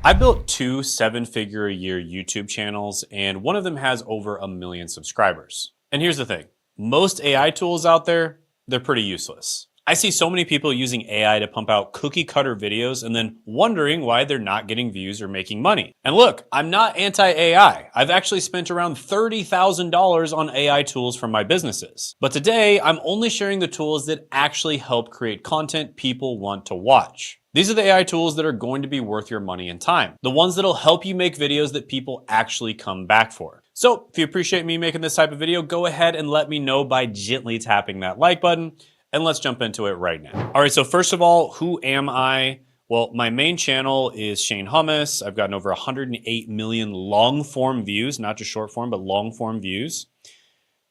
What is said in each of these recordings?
I built two seven-figure-a-year YouTube channels, and one of them has over 1 million subscribers. And here's the thing. Most AI tools out there, they're pretty useless. I see so many people using AI to pump out cookie cutter videos and then wondering why they're not getting views or making money. And look, I'm not anti-AI. I've actually spent around $30,000 on AI tools for my businesses. But today, I'm only sharing the tools that actually help create content people want to watch. These are the AI tools that are going to be worth your money and time. The ones that'll help you make videos that people actually come back for. So if you appreciate me making this type of video, go ahead and let me know by gently tapping that like button. And let's jump into it right now. All right, so first of all, who am I? Well, my main channel is Shane Hummus. I've gotten over 108 million long form views, not just short form, but long form views.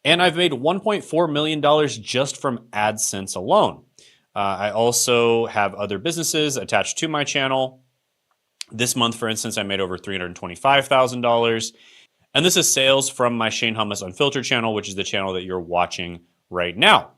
And I've made $1.4 million just from AdSense alone. I also have other businesses attached to my channel. This month, for instance, I made over $325,000. And this is sales from my Shane Hummus Unfiltered channel, which is the channel that you're watching right now.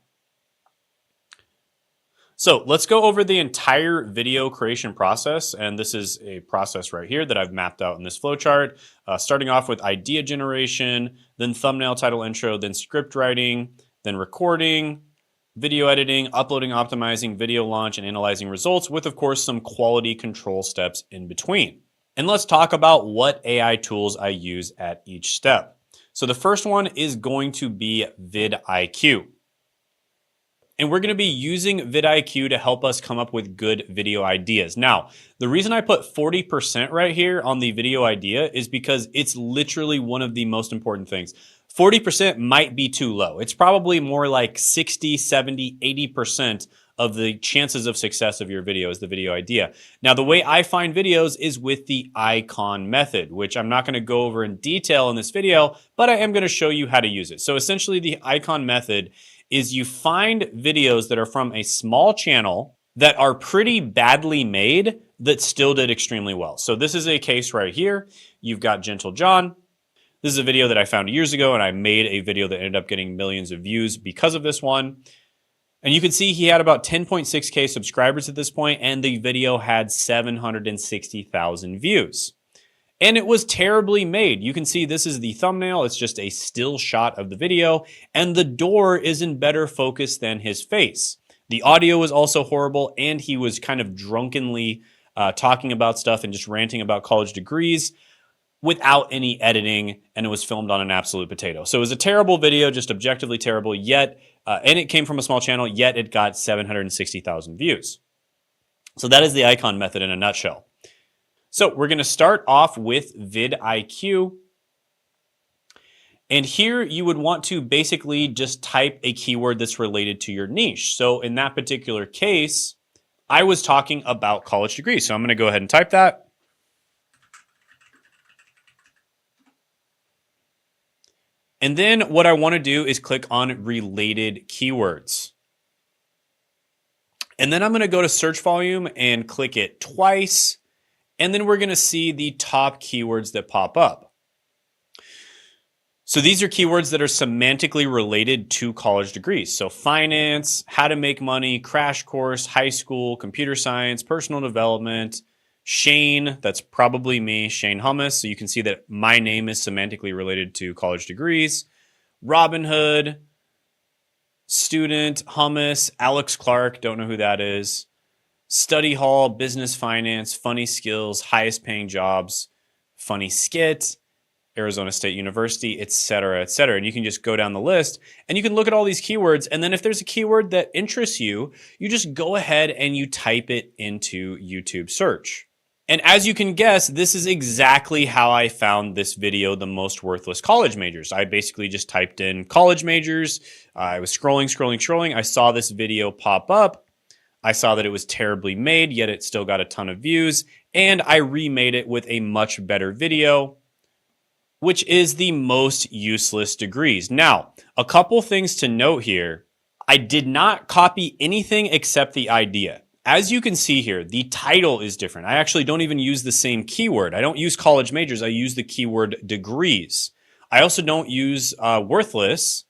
So let's go over the entire video creation process. And this is a process right here that I've mapped out in this flowchart, starting off with idea generation, then thumbnail, title, intro, then script writing, then recording, video editing, uploading, optimizing, video launch, and analyzing results with, of course, some quality control steps in between. And let's talk about what AI tools I use at each step. So the first one is going to be vidIQ. And we're going to be using vidIQ to help us come up with good video ideas. Now, the reason I put 40% right here on the video idea is because it's literally one of the most important things. 40% might be too low. It's probably more like 60, 70, 80% of the chances of success of your video is the video idea. Now, the way I find videos is with the icon method, which I'm not going to go over in detail in this video, but I am going to show you how to use it. So essentially, the icon method is you find videos that are from a small channel that are pretty badly made that still did extremely well. So this is a case right here. You've got Gentle John. This is a video that I found years ago, and I made a video that ended up getting millions of views because of this one. And you can see he had about 10.6K subscribers at this point, and the video had 760,000 views. And it was terribly made. You can see this is the thumbnail. It's just a still shot of the video, and the door is in better focus than his face. The audio was also horrible, and he was kind of drunkenly talking about stuff and just ranting about college degrees without any editing, and it was filmed on an absolute potato. So it was a terrible video, just objectively terrible, yet, and it came from a small channel, yet it got 760,000 views. So that is the icon method in a nutshell. So we're going to start off with vidIQ. And here you would want to basically just type a keyword that's related to your niche. So in that particular case, I was talking about college degrees. So I'm going to go ahead and type that. And then what I want to do is click on related keywords. And then I'm going to go to search volume and click it twice. And then we're going to see the top keywords that pop up. So these are keywords that are semantically related to college degrees. So finance, how to make money, crash course, high school, computer science, personal development, Shane, that's probably me, Shane Hummus. So you can see that my name is semantically related to college degrees. Robinhood, student, Hummus, Alex Clark, don't know who that is. Study hall, business finance, funny skills, highest paying jobs, funny skit, Arizona State University, et cetera, et cetera. And you can just go down the list and you can look at all these keywords. And then if there's a keyword that interests you, you just go ahead and you type it into YouTube search. And as you can guess, this is exactly how I found this video, The Most Worthless College Majors. I basically just typed in college majors. I was scrolling. I saw this video pop up. I saw that it was terribly made, yet it still got a ton of views. And I remade it with a much better video, which is the most useless degrees. Now, a couple things to note here. I did not copy anything except the idea. As you can see here, the title is different. I actually don't even use the same keyword. I don't use college majors. I use the keyword degrees. I also don't use worthless.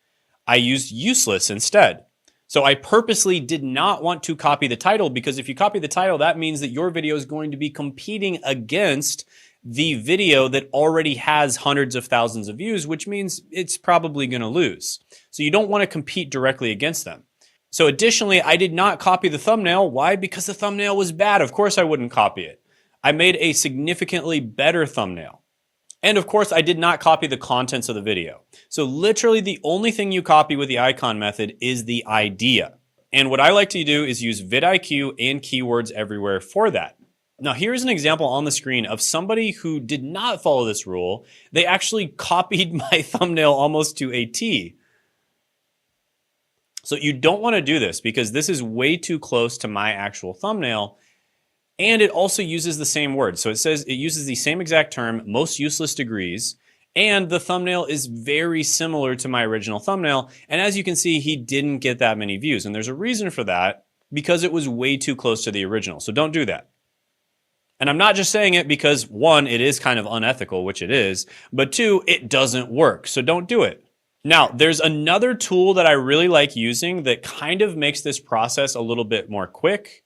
I used useless instead. So I purposely did not want to copy the title, because if you copy the title, that means that your video is going to be competing against the video that already has hundreds of thousands of views, which means it's probably going to lose. So you don't want to compete directly against them. So additionally, I did not copy the thumbnail. Why? Because the thumbnail was bad. Of course I wouldn't copy it. I made a significantly better thumbnail. And of course, I did not copy the contents of the video. So literally the only thing you copy with the icon method is the idea. And what I like to do is use vidIQ and keywords everywhere for that. Now here's an example on the screen of somebody who did not follow this rule. They actually copied my thumbnail almost to a T. So you don't want to do this because this is way too close to my actual thumbnail. And it also uses the same word. So it says it uses the same exact term, most useless degrees. And the thumbnail is very similar to my original thumbnail. And as you can see, he didn't get that many views. And there's a reason for that, because it was way too close to the original. So don't do that. And I'm not just saying it because, one, it is kind of unethical, which it is, but two, it doesn't work. So don't do it. Now, there's another tool that I really like using that kind of makes this process a little bit more quick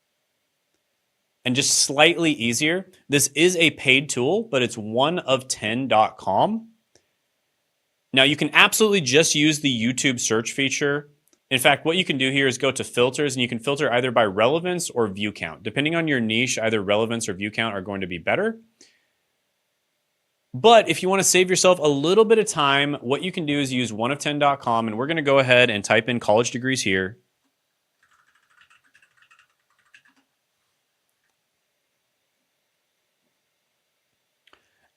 and just slightly easier. This is a paid tool, but it's oneof10.com. Now, you can absolutely just use the YouTube search feature. In fact, what you can do here is go to filters, and you can filter either by relevance or view count. Depending on your niche, either relevance or view count are going to be better. But if you want to save yourself a little bit of time, what you can do is use oneof10.com, and we're going to go ahead and type in college degrees here.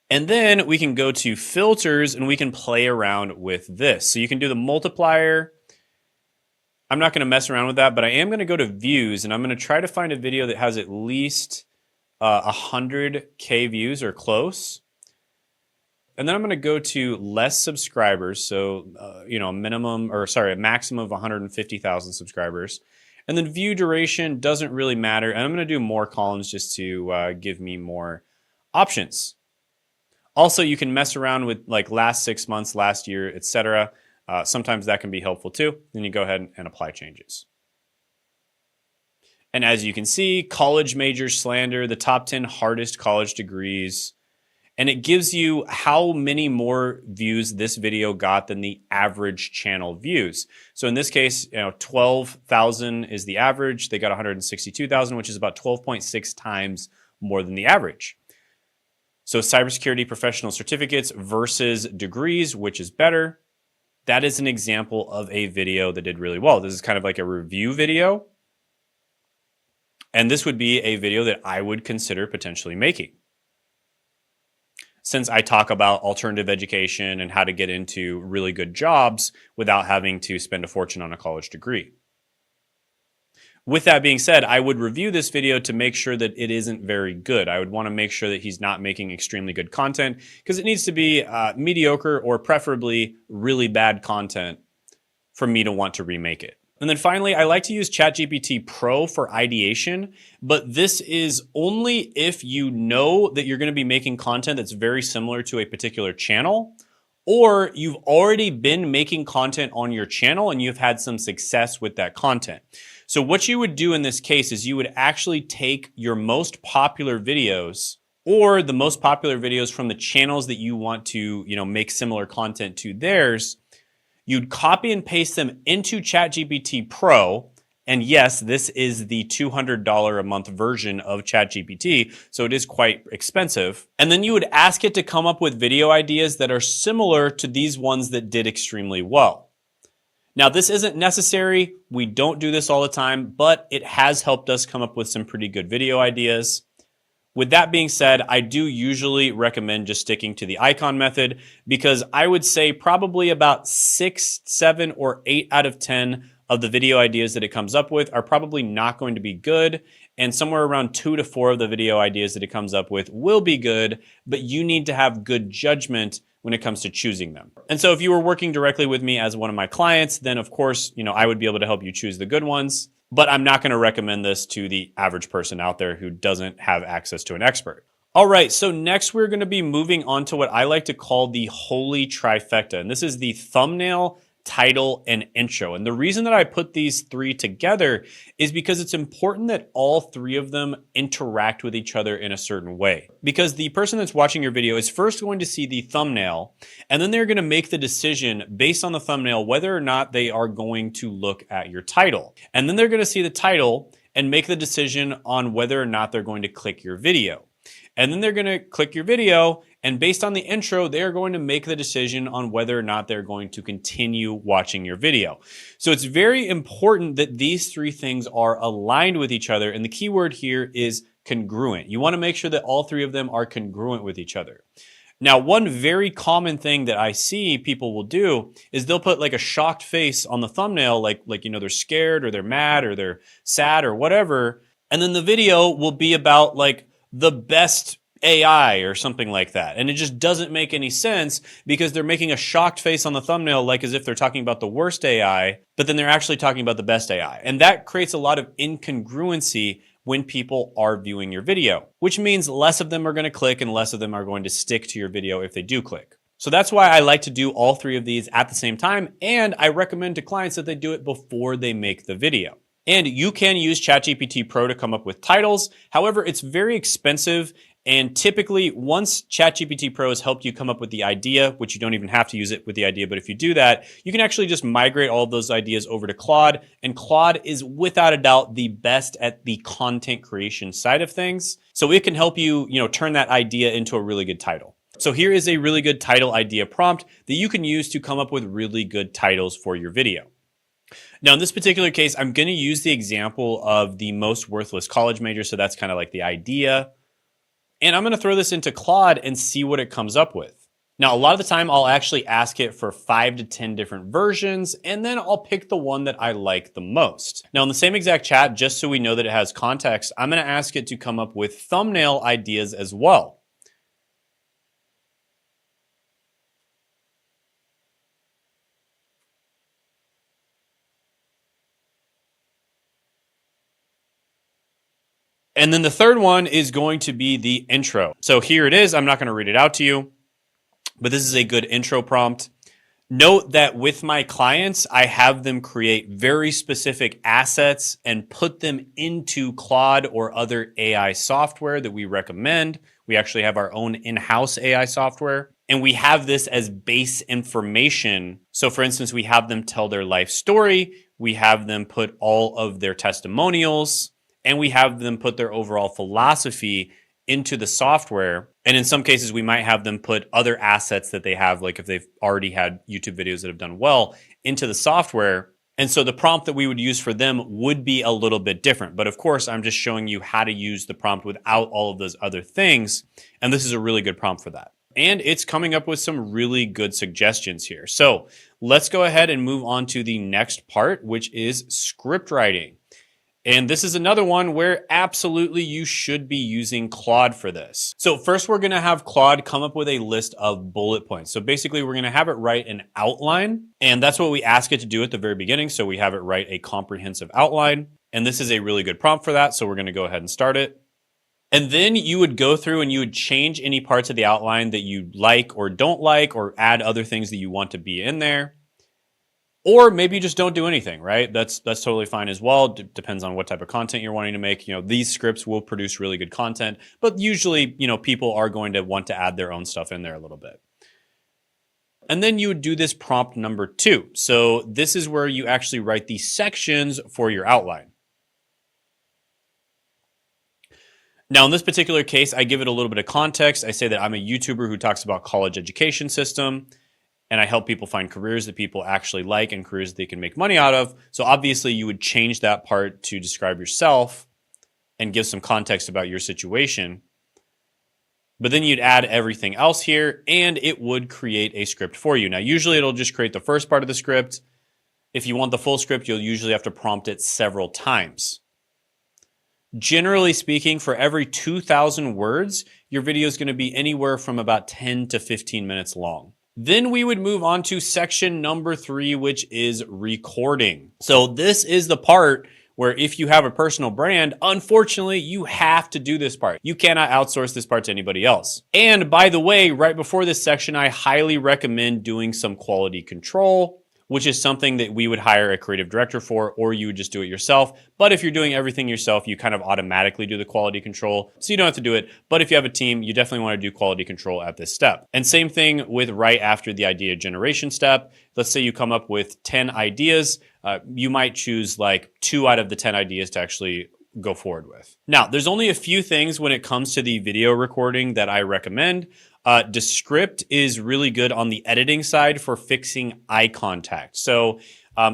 And then we can go to filters and we can play around with this. So you can do the multiplier. I'm not going to mess around with that, but I am going to go to views, and I'm going to try to find a video that has at least 100K views or close. And then I'm going to go to less subscribers. So, a maximum of 150,000 subscribers. And then view duration doesn't really matter. And I'm going to do more columns just to give me more options. Also, you can mess around with like last 6 months, last year, etc. Sometimes that can be helpful too. Then you go ahead and apply changes. And as you can see, college major slander, the top 10 hardest college degrees. And it gives you how many more views this video got than the average channel views. So in this case, 12,000 is the average. They got 162,000, which is about 12.6 times more than the average. So cybersecurity professional certificates versus degrees, which is better. That is an example of a video that did really well. This is kind of like a review video. And this would be a video that I would consider potentially making, since I talk about alternative education and how to get into really good jobs without having to spend a fortune on a college degree. With that being said, I would review this video to make sure that it isn't very good. I would want to make sure that he's not making extremely good content, because it needs to be mediocre or preferably really bad content for me to want to remake it. And then finally, I like to use ChatGPT Pro for ideation, but this is only if you know that you're going to be making content that's very similar to a particular channel, or you've already been making content on your channel and you've had some success with that content. So what you would do in this case is you would actually take your most popular videos, or the most popular videos from the channels that you want to, make similar content to theirs. You'd copy and paste them into ChatGPT Pro. And yes, this is the $200 a month version of ChatGPT, so it is quite expensive. And then you would ask it to come up with video ideas that are similar to these ones that did extremely well. Now, this isn't necessary. We don't do this all the time, but it has helped us come up with some pretty good video ideas. With that being said, I do usually recommend just sticking to the icon method, because I would say probably about 6, 7, or 8 out of 10 of the video ideas that it comes up with are probably not going to be good. And somewhere around 2 to 4 of the video ideas that it comes up with will be good, but you need to have good judgment when it comes to choosing them. And so if you were working directly with me as one of my clients, then of course, I would be able to help you choose the good ones. But I'm not going to recommend this to the average person out there who doesn't have access to an expert. All right, so next we're going to be moving on to what I like to call the holy trifecta. And this is the thumbnail, title, and intro. And the reason that I put these three together is because it's important that all three of them interact with each other in a certain way. Because the person that's watching your video is first going to see the thumbnail, and then they're going to make the decision based on the thumbnail whether or not they are going to look at your title. And then they're going to see the title and make the decision on whether or not they're going to click your video. And then they're going to click your video, and based on the intro, they're going to make the decision on whether or not they're going to continue watching your video. So it's very important that these three things are aligned with each other, and the key word here is congruent. You want to make sure that all three of them are congruent with each other. Now, one very common thing that I see people will do is they'll put like a shocked face on the thumbnail, like they're scared or they're mad or they're sad or whatever, and then the video will be about like the best AI or something like that. And it just doesn't make any sense because they're making a shocked face on the thumbnail like as if they're talking about the worst AI, but then they're actually talking about the best AI. And that creates a lot of incongruency when people are viewing your video, which means less of them are going to click and less of them are going to stick to your video if they do click. So that's why I like to do all three of these at the same time, and I recommend to clients that they do it before they make the video. And you can use ChatGPT Pro to come up with titles. However, it's very expensive. And typically, once ChatGPT Pro has helped you come up with the idea, which you don't even have to use it with the idea, but if you do that, you can actually just migrate all of those ideas over to Claude. And Claude is without a doubt the best at the content creation side of things. So it can help you, turn that idea into a really good title. So here is a really good title idea prompt that you can use to come up with really good titles for your video. Now, in this particular case, I'm going to use the example of the most worthless college major. So that's kind of like the idea. And I'm going to throw this into Claude and see what it comes up with. Now, a lot of the time, I'll actually ask it for 5 to 10 different versions, and then I'll pick the one that I like the most. Now, in the same exact chat, just so we know that it has context, I'm going to ask it to come up with thumbnail ideas as well. And then the third one is going to be the intro. So here it is. I'm not going to read it out to you, but this is a good intro prompt. Note that with my clients, I have them create very specific assets and put them into Claude or other AI software that we recommend. We actually have our own in-house AI software, and we have this as base information. So for instance, we have them tell their life story. We have them put all of their testimonials, and we have them put their overall philosophy into the software. And in some cases, we might have them put other assets that they have, like if they've already had YouTube videos that have done well, into the software. And so the prompt that we would use for them would be a little bit different. But of course, I'm just showing you how to use the prompt without all of those other things. And this is a really good prompt for that. And it's coming up with some really good suggestions here. So let's go ahead and move on to the next part, which is script writing. And this is another one where absolutely you should be using Claude for this. So first we're gonna have Claude come up with a list of bullet points. So basically we're gonna have it write an outline, and that's what we ask it to do at the very beginning. So we have it write a comprehensive outline, and this is a really good prompt for that. So we're gonna go ahead and start it. And then you would go through and you would change any parts of the outline that you like or don't like, or add other things that you want to be in there. Or maybe you just don't do anything, right? That's totally fine as well. Depends on what type of content you're wanting to make. These scripts will produce really good content, but usually, people are going to want to add their own stuff in there a little bit. And then you would do this prompt number 2. So this is where you actually write the sections for your outline. Now, in this particular case, I give it a little bit of context. I say that I'm a YouTuber who talks about college education system, and I help people find careers that people actually like and careers they can make money out of. So obviously you would change that part to describe yourself and give some context about your situation. But then you'd add everything else here, and it would create a script for you. Now, usually it'll just create the first part of the script. If you want the full script, you'll usually have to prompt it several times. Generally speaking, for every 2,000 words, your video is going to be anywhere from about 10 to 15 minutes long. Then we would move on to section number 3, which is recording. So this is the part where if you have a personal brand, unfortunately, you have to do this part. You cannot outsource this part to anybody else. And by the way, right before this section, I highly recommend doing some quality control, which is something that we would hire a creative director for, or you would just do it yourself. But if you're doing everything yourself, you kind of automatically do the quality control. So you don't have to do it. But if you have a team, you definitely want to do quality control at this step. And same thing with right after the idea generation step. Let's say you come up with 10 ideas. You might choose like 2 out of the 10 ideas to actually go forward with. Now, there's only a few things when it comes to the video recording that I recommend. Descript is really good on the editing side for fixing eye contact. So,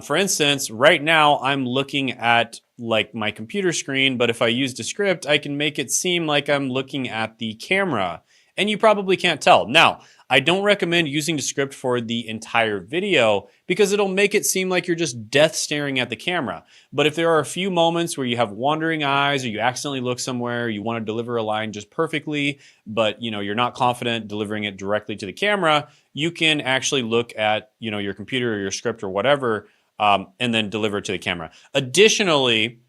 for instance, right now I'm looking at like my computer screen, but if I use Descript, I can make it seem like I'm looking at the camera, and you probably can't tell. Now, I don't recommend using Descript for the entire video because it'll make it seem like you're just death staring at the camera. But if there are a few moments where you have wandering eyes or you accidentally look somewhere, you want to deliver a line just perfectly, but you're not confident delivering it directly to the camera, you can actually look at your computer or your script or whatever, and then deliver it to the camera. Additionally,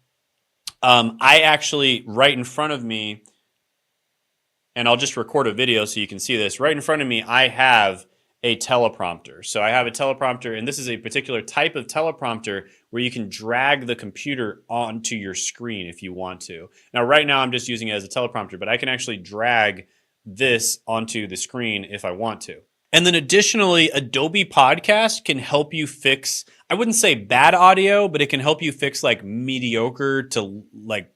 I actually, right in front of me, and I'll just record a video so you can see this. Right in front of me, I have a teleprompter. So I have a teleprompter, and this is a particular type of teleprompter where you can drag the computer onto your screen if you want to. Now, right now, I'm just using it as a teleprompter, but I can actually drag this onto the screen if I want to. And then additionally, Adobe Podcast can help you fix, I wouldn't say bad audio, but it can help you fix like mediocre to like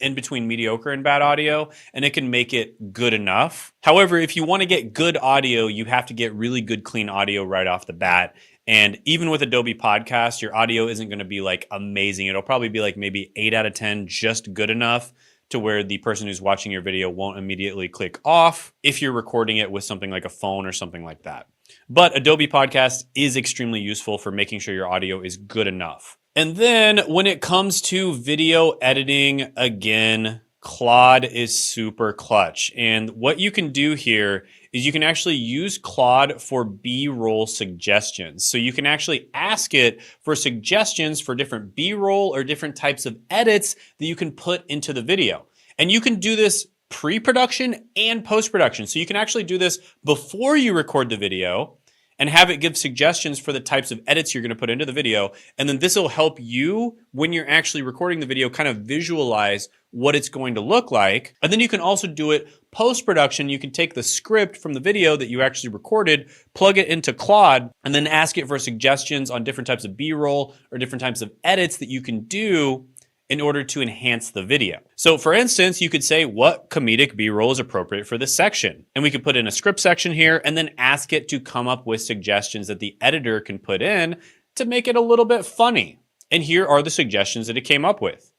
in between mediocre and bad audio, and it can make it good enough. However, if you want to get good audio, you have to get really good, clean audio right off the bat. And even with Adobe Podcast, your audio isn't going to be like amazing. It'll probably be like maybe 8 out of 10, just good enough to where the person who's watching your video won't immediately click off if you're recording it with something like a phone or something like that. But Adobe Podcast is extremely useful for making sure your audio is good enough. And then when it comes to video editing, again, Claude is super clutch. And what you can do here is you can actually use Claude for B-roll suggestions. So you can actually ask it for suggestions for different B-roll or different types of edits that you can put into the video. And you can do this pre-production and post-production. So you can actually do this before you record the video and have it give suggestions for the types of edits you're going to put into the video. And then this will help you, when you're actually recording the video, kind of visualize what it's going to look like. And then you can also do it post-production. You can take the script from the video that you actually recorded, plug it into Claude, and then ask it for suggestions on different types of B-roll or different types of edits that you can do in order to enhance the video. So for instance, you could say what comedic B-roll is appropriate for this section. And we could put in a script section here and then ask it to come up with suggestions that the editor can put in to make it a little bit funny. And here are the suggestions that it came up with.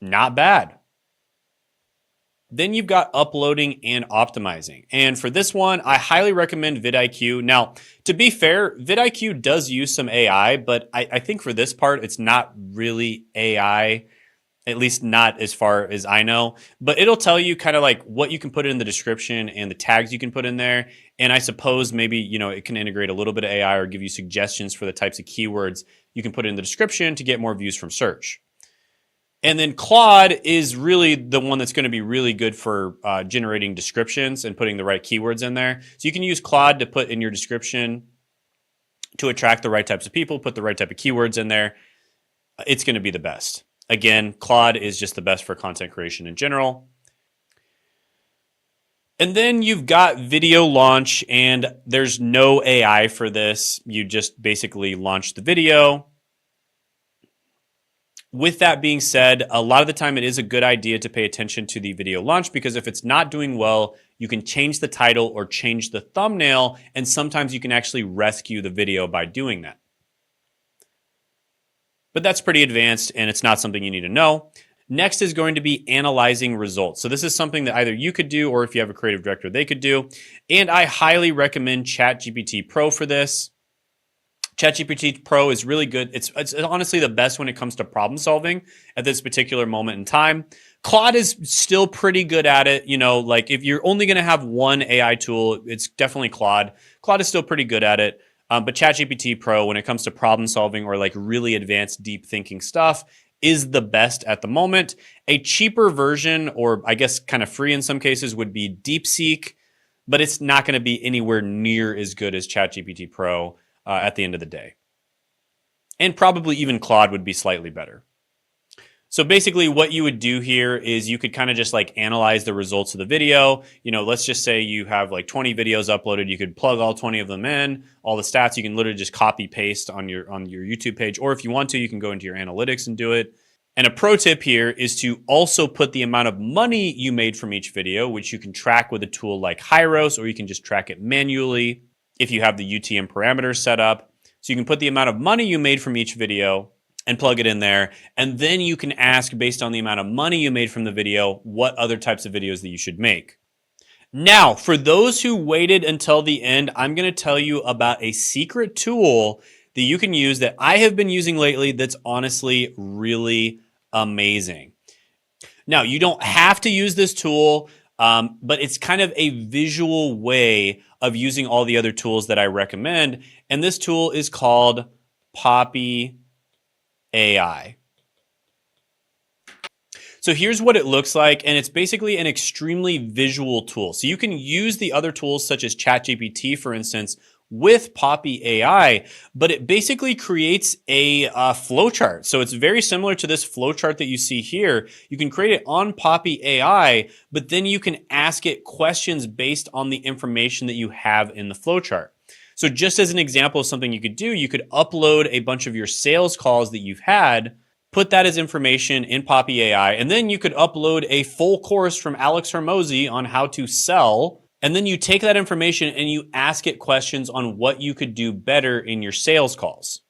Not bad. Then you've got uploading and optimizing. And for this one, I highly recommend vidIQ. Now, to be fair, vidIQ does use some AI, but I think for this part, it's not really AI, at least not as far as I know. But it'll tell you kind of like what you can put in the description and the tags you can put in there. And I suppose maybe, it can integrate a little bit of AI or give you suggestions for the types of keywords you can put in the description to get more views from search. And then Claude is really the one that's going to be really good for generating descriptions and putting the right keywords in there. So you can use Claude to put in your description to attract the right types of people, put the right type of keywords in there. It's going to be the best. Again, Claude is just the best for content creation in general. And then you've got video launch, and there's no AI for this. You just basically launch the video. With that being said, a lot of the time it is a good idea to pay attention to the video launch, because if it's not doing well, you can change the title or change the thumbnail, and sometimes you can actually rescue the video by doing that. But that's pretty advanced, and it's not something you need to know. Next is going to be analyzing results. So this is something that either you could do, or if you have a creative director, they could do. And I highly recommend ChatGPT Pro for this. ChatGPT Pro is really good. It's honestly the best when it comes to problem solving at this particular moment in time. Claude is still pretty good at it. Like if you're only going to have one AI tool, it's definitely Claude. Claude is still pretty good at it. But ChatGPT Pro, when it comes to problem solving or like really advanced deep thinking stuff, is the best at the moment. A cheaper version, or I guess kind of free in some cases, would be DeepSeek, but it's not going to be anywhere near as good as ChatGPT Pro at the end of the day. and probably even Claude would be slightly better. So basically what you would do here is you could kind of just like analyze the results of the video. You know, let's just say you have like 20 videos uploaded. You could plug all 20 of them in, all the stats. You can literally just copy paste on your YouTube page. Or if you want to, you can go into your analytics and do it. And a pro tip here is to also put the amount of money you made from each video, which you can track with a tool like Hyros, or you can just track it manually if you have the UTM parameters set up. So you can put the amount of money you made from each video and plug it in there. And then you can ask, based on the amount of money you made from the video, what other types of videos that you should make. Now, for those who waited until the end, I'm going to tell you about a secret tool that you can use that I have been using lately that's honestly really amazing. Now, you don't have to use this tool, but it's kind of a visual way of using all the other tools that I recommend. And this tool is called Poppy AI. So here's what it looks like, and it's basically an extremely visual tool. So you can use the other tools such as ChatGPT, for instance, with Poppy AI, but it basically creates a flowchart. So it's very similar to this flowchart that you see here. You can create it on Poppy AI, but then you can ask it questions based on the information that you have in the flowchart. So just as an example of something you could do, you could upload a bunch of your sales calls that you've had, put that as information in Poppy AI, and then you could upload a full course from Alex Hormozi on how to sell. And then you take that information and you ask it questions on what you could do better in your sales calls.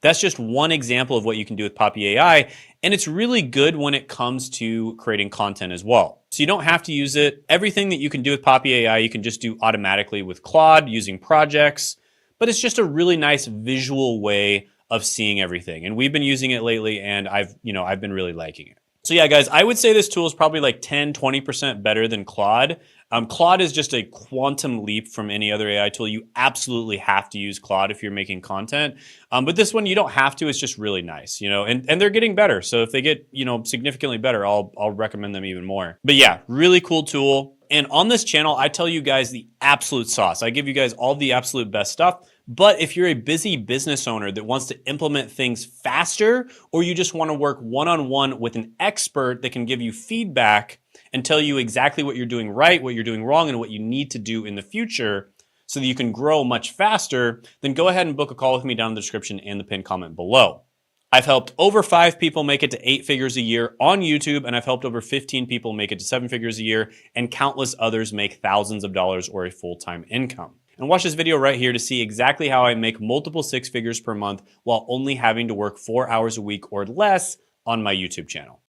That's just one example of what you can do with Poppy AI, and it's really good when it comes to creating content as well. So you don't have to use it. Everything that you can do with Poppy AI, you can just do automatically with Claude using projects, but it's just a really nice visual way of seeing everything. And we've been using it lately, and I've been really liking it. So yeah, guys, I would say this tool is probably like 10, 20% better than Claude. Claude is just a quantum leap from any other AI tool. You absolutely have to use Claude if you're making content. But this one, you don't have to. It's just really nice, and they're getting better. So if they get, significantly better, I'll recommend them even more. But yeah, really cool tool. And on this channel, I tell you guys the absolute sauce. I give you guys all the absolute best stuff. But if you're a busy business owner that wants to implement things faster, or you just want to work one-on-one with an expert that can give you feedback and tell you exactly what you're doing right, what you're doing wrong, and what you need to do in the future so that you can grow much faster, then go ahead and book a call with me down in the description and the pinned comment below. I've helped over 5 people make it to 8 figures a year on YouTube, and I've helped over 15 people make it to 7 figures a year, and countless others make thousands of dollars or a full-time income. And watch this video right here to see exactly how I make multiple 6 figures per month while only having to work 4 hours a week or less on my YouTube channel.